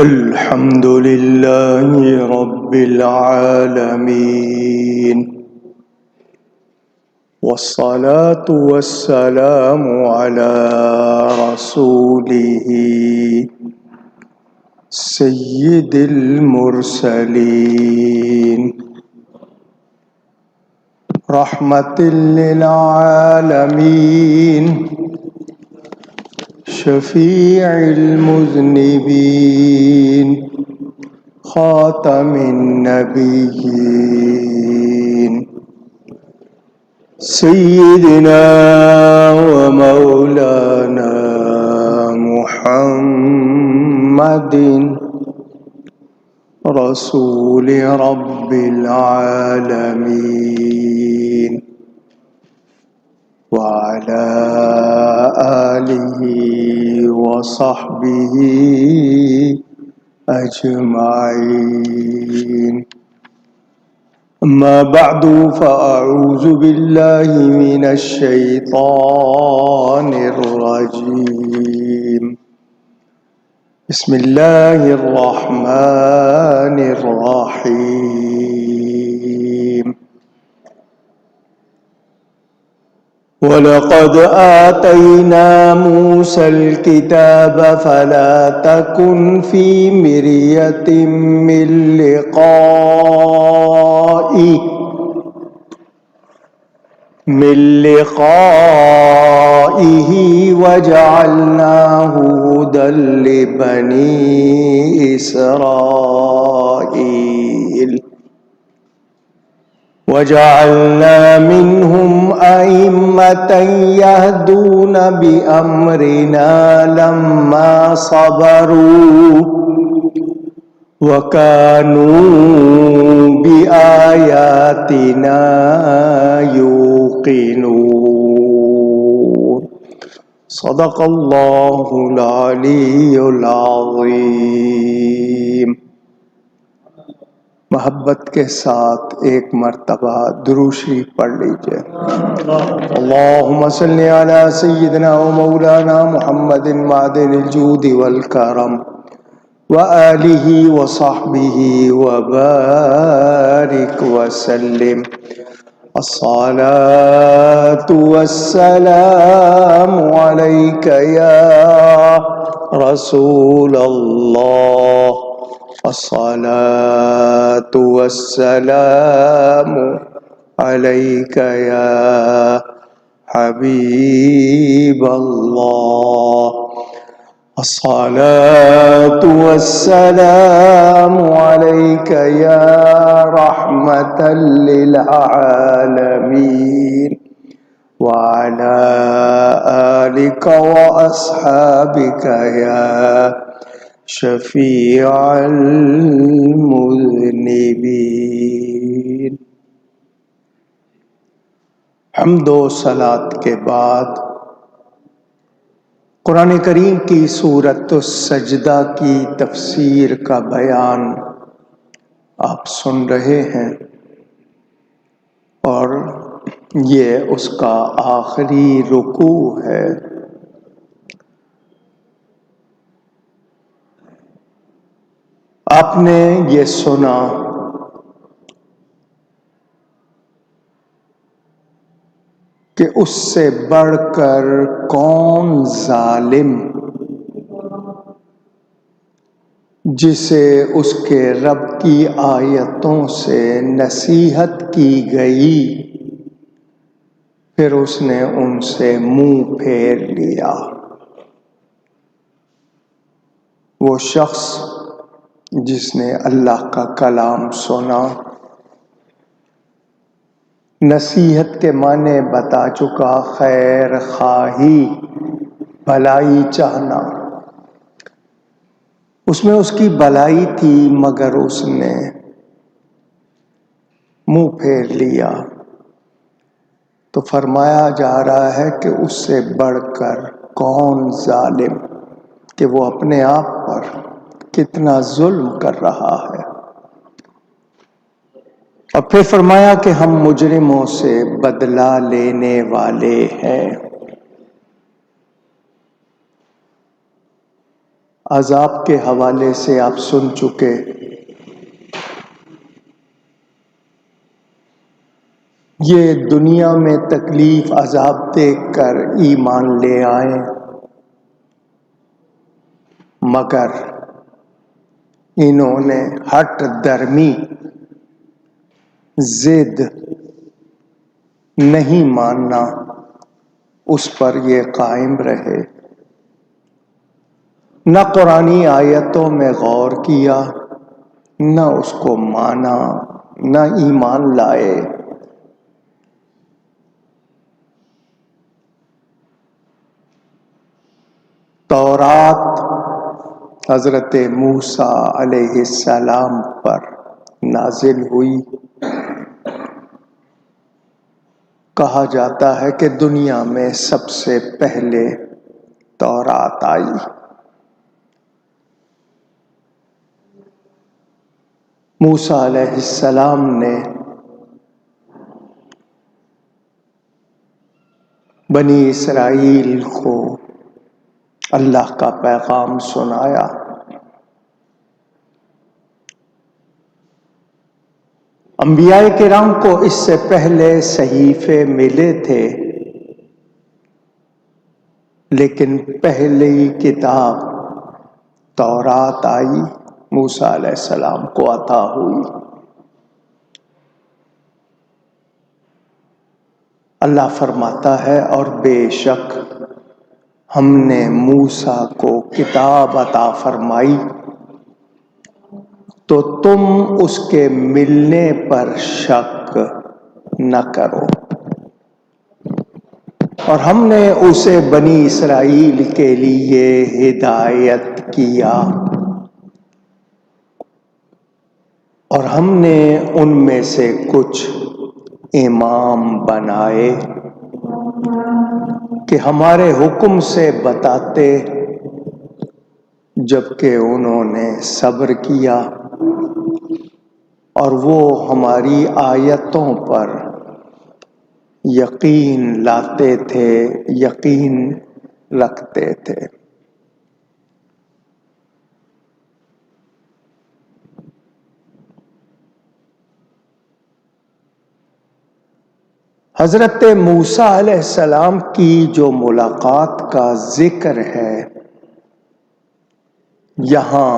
الحمد لله رب العالمين، والصلاة والسلام على رسوله سيد المرسلين، رحمة للعالمين، شفيع المذنبين، خاتم النبيين، سيدنا ومولانا محمد رسول رب العالمين، وعلى آله وصحبه أجمعين. أما بعد، فأعوذ بالله من الشيطان الرجيم. بسم الله الرحمن الرحيم. وَلَقَدْ آتَيْنَا مُوسَى الْكِتَابَ فَلَا تَكُنْ فِي مِرْيَةٍ مِّن لِّقَائِهِ وَجَعَلْنَاهُ هُدًى لِّبَنِي إِسْرَائِيلَ، وَجَعَلْنَا مِنْهُمْ أَئِمَّةً يَهْدُونَ بِأَمْرِنَا لَمَّا صَبَرُوا وَكَانُوا بِآيَاتِنَا يُوقِنُونَ. صدق اللہ العلی العظیم. محبت کے ساتھ ایک مرتبہ درود شریف پڑھ لیجئے. اللہم صلی علی سیدنا و مولانا محمد معدن الجود والکرم وآلہ وصحبہ وبارک وسلم. الصلاة والسلام علیک یا رسول اللہ، الصلاة والسلام علیک یا حبیب اللہ، الصلاة والسلام علیک یا رحمة للعالمین، وعلى آلک وأصحابک یا شفیع المذنبین. حمد و صلاۃ کے بعد قرآن کریم کی سورۃ السجدہ کی تفسیر کا بیان آپ سن رہے ہیں، اور یہ اس کا آخری رکوع ہے. آپ نے یہ سنا کہ اس سے بڑھ کر کون ظالم جسے اس کے رب کی آیتوں سے نصیحت کی گئی پھر اس نے ان سے منہ پھیر لیا. وہ شخص جس نے اللہ کا کلام سنا، نصیحت کے معنی بتا چکا، خیر خواہی، بھلائی چاہنا، اس میں اس کی بھلائی تھی مگر اس نے منہ پھیر لیا. تو فرمایا جا رہا ہے کہ اس سے بڑھ کر کون ظالم، کہ وہ اپنے آپ پر کتنا ظلم کر رہا ہے. اور پھر فرمایا کہ ہم مجرموں سے بدلہ لینے والے ہیں. عذاب کے حوالے سے آپ سن چکے، یہ دنیا میں تکلیف عذاب دیکھ کر ایمان لے آئیں، مگر انہوں نے ہٹ درمی، ضد نہیں ماننا، اس پر یہ قائم رہے، نہ قرآنی آیتوں میں غور کیا، نہ اس کو مانا، نہ ایمان لائے۔ تورات حضرت موسیٰ علیہ السلام پر نازل ہوئی، کہا جاتا ہے کہ دنیا میں سب سے پہلے تورات آئی۔ موسیٰ علیہ السلام نے بنی اسرائیل کو اللہ کا پیغام سنایا۔ انبیاء کرام کو اس سے پہلے صحیفے ملے تھے، لیکن پہلی کتاب تورات آئی، موسیٰ علیہ السلام کو عطا ہوئی۔ اللہ فرماتا ہے، اور بے شک ہم نے موسیٰ کو کتاب عطا فرمائی تو تم اس کے ملنے پر شک نہ کرو، اور ہم نے اسے بنی اسرائیل کے لیے ہدایت کیا، اور ہم نے ان میں سے کچھ امام بنائے کہ ہمارے حکم سے بتاتے، جبکہ انہوں نے صبر کیا، اور وہ ہماری آیتوں پر یقین لاتے تھے، یقین رکھتے تھے۔ حضرت موسیٰ علیہ السلام کی جو ملاقات کا ذکر ہے، یہاں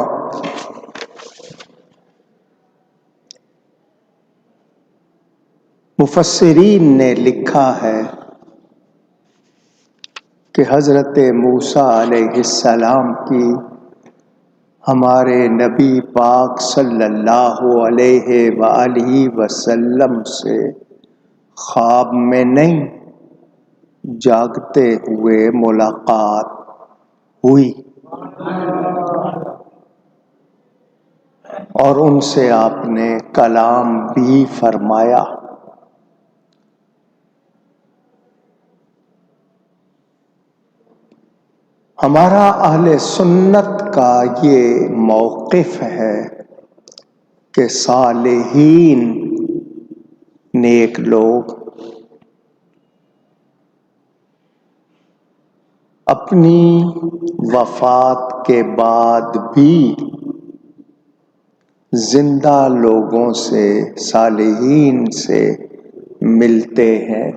مفسرین نے لکھا ہے کہ حضرت موسیٰ علیہ السلام کی ہمارے نبی پاک صلی اللہ علیہ وآلہ وسلم سے خواب میں نہیں، جاگتے ہوئے ملاقات ہوئی، اور ان سے آپ نے کلام بھی فرمایا۔ ہمارا اہل سنت کا یہ موقف ہے کہ صالحین، نیک لوگ اپنی وفات کے بعد بھی زندہ لوگوں سے، صالحین سے ملتے ہیں،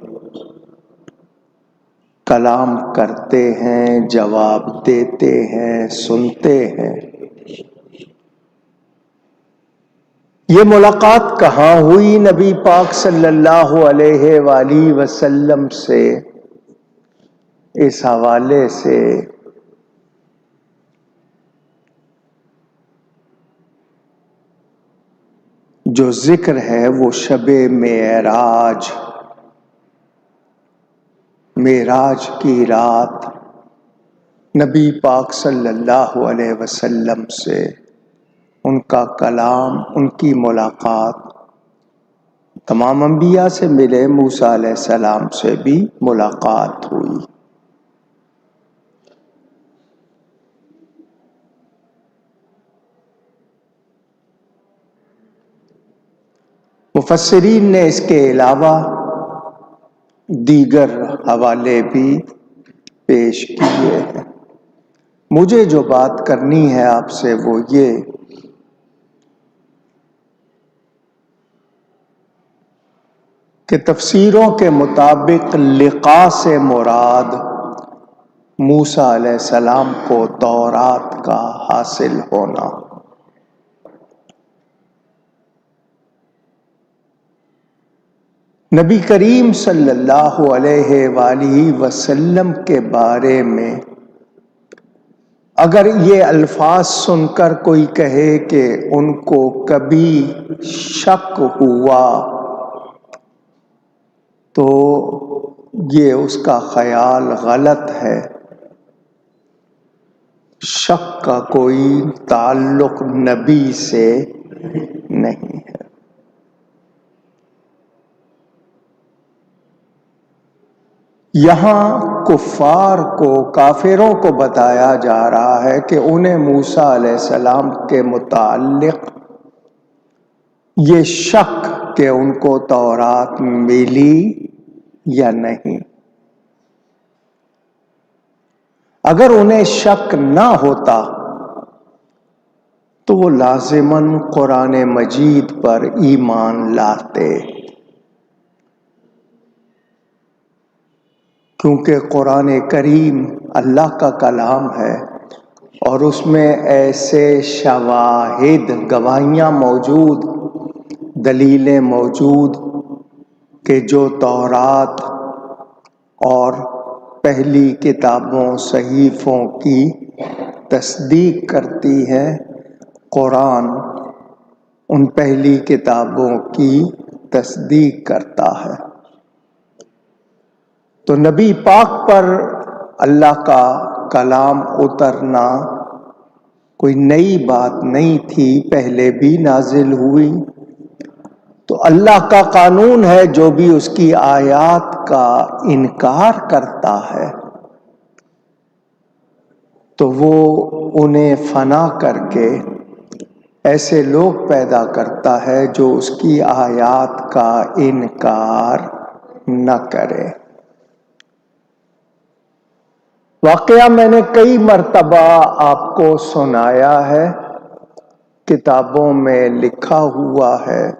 کلام کرتے ہیں، جواب دیتے ہیں، سنتے ہیں۔ یہ ملاقات کہاں ہوئی نبی پاک صلی اللہ علیہ وآلہ وسلم سے؟ اس حوالے سے جو ذکر ہے وہ شب معراج کی رات نبی پاک صلی اللہ علیہ وسلم سے ان کا کلام، ان کی ملاقات، تمام انبیاء سے ملے، موسیٰ علیہ السلام سے بھی ملاقات ہوئی۔ مفسرین نے اس کے علاوہ دیگر حوالے بھی پیش کیے ہیں۔ مجھے جو بات کرنی ہے آپ سے وہ یہ کہ تفسیروں کے مطابق لقاء سے مراد موسیٰ علیہ السلام کو تورات کا حاصل ہونا۔ نبی کریم صلی اللہ علیہ وآلہ وسلم کے بارے میں اگر یہ الفاظ سن کر کوئی کہے کہ ان کو کبھی شک ہوا تو یہ اس کا خیال غلط ہے۔ شک کا کوئی تعلق نبی سے نہیں ہے۔ یہاں کفار کو، کافروں کو بتایا جا رہا ہے کہ انہیں موسیٰ علیہ السلام کے متعلق یہ شک کہ ان کو تورات ملی یا نہیں۔ اگر انہیں شک نہ ہوتا تو وہ لازماً قرآن مجید پر ایمان لاتے، کیونکہ قرآن کریم اللہ کا کلام ہے اور اس میں ایسے شواہد، گواہیاں موجود، دلیلیں موجود کہ جو تورات اور پہلی کتابوں، صحیفوں کی تصدیق کرتی ہے۔ قرآن ان پہلی کتابوں کی تصدیق کرتا ہے۔ تو نبی پاک پر اللہ کا کلام اترنا کوئی نئی بات نہیں تھی، پہلے بھی نازل ہوئی۔ تو اللہ کا قانون ہے، جو بھی اس کی آیات کا انکار کرتا ہے تو وہ انہیں فنا کر کے ایسے لوگ پیدا کرتا ہے جو اس کی آیات کا انکار نہ کرے۔ واقعہ میں نے کئی مرتبہ آپ کو سنایا ہے، کتابوں میں لکھا ہوا ہے،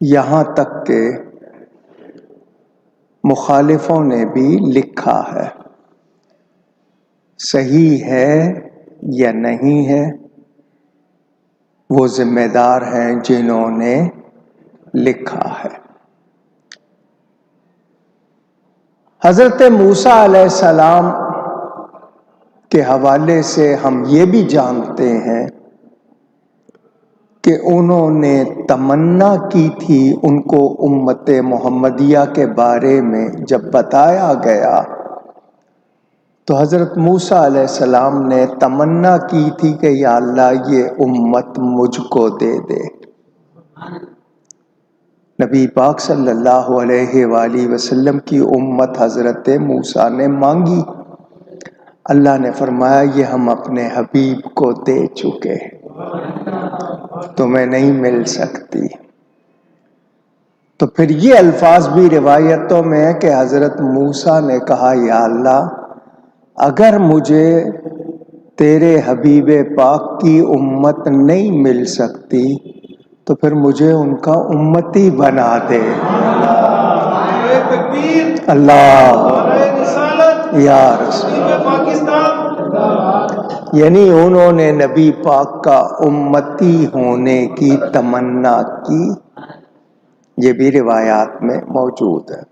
یہاں تک کہ مخالفوں نے بھی لکھا ہے۔ صحیح ہے یا نہیں ہے وہ ذمہ دار ہیں جنہوں نے لکھا ہے۔ حضرت موسیٰ علیہ السلام کے حوالے سے ہم یہ بھی جانتے ہیں کہ انہوں نے تمنا کی تھی، ان کو امت محمدیہ کے بارے میں جب بتایا گیا تو حضرت موسیٰ علیہ السلام نے تمنا کی تھی کہ یا اللہ یہ امت مجھ کو دے دے۔ نبی پاک صلی اللہ علیہ وآلہ وسلم کی امت حضرت موسیٰ نے مانگی، اللہ نے فرمایا یہ ہم اپنے حبیب کو دے چکے، تمہیں نہیں مل سکتی۔ تو پھر یہ الفاظ بھی روایتوں میں ہے کہ حضرت موسیٰ نے کہا یا اللہ اگر مجھے تیرے حبیب پاک کی امت نہیں مل سکتی تو پھر مجھے ان کا امتی بنا دے۔ اللہ یا رسول، یعنی انہوں نے نبی پاک کا امتی ہونے کی تمنا کی، یہ بھی روایات میں موجود ہے۔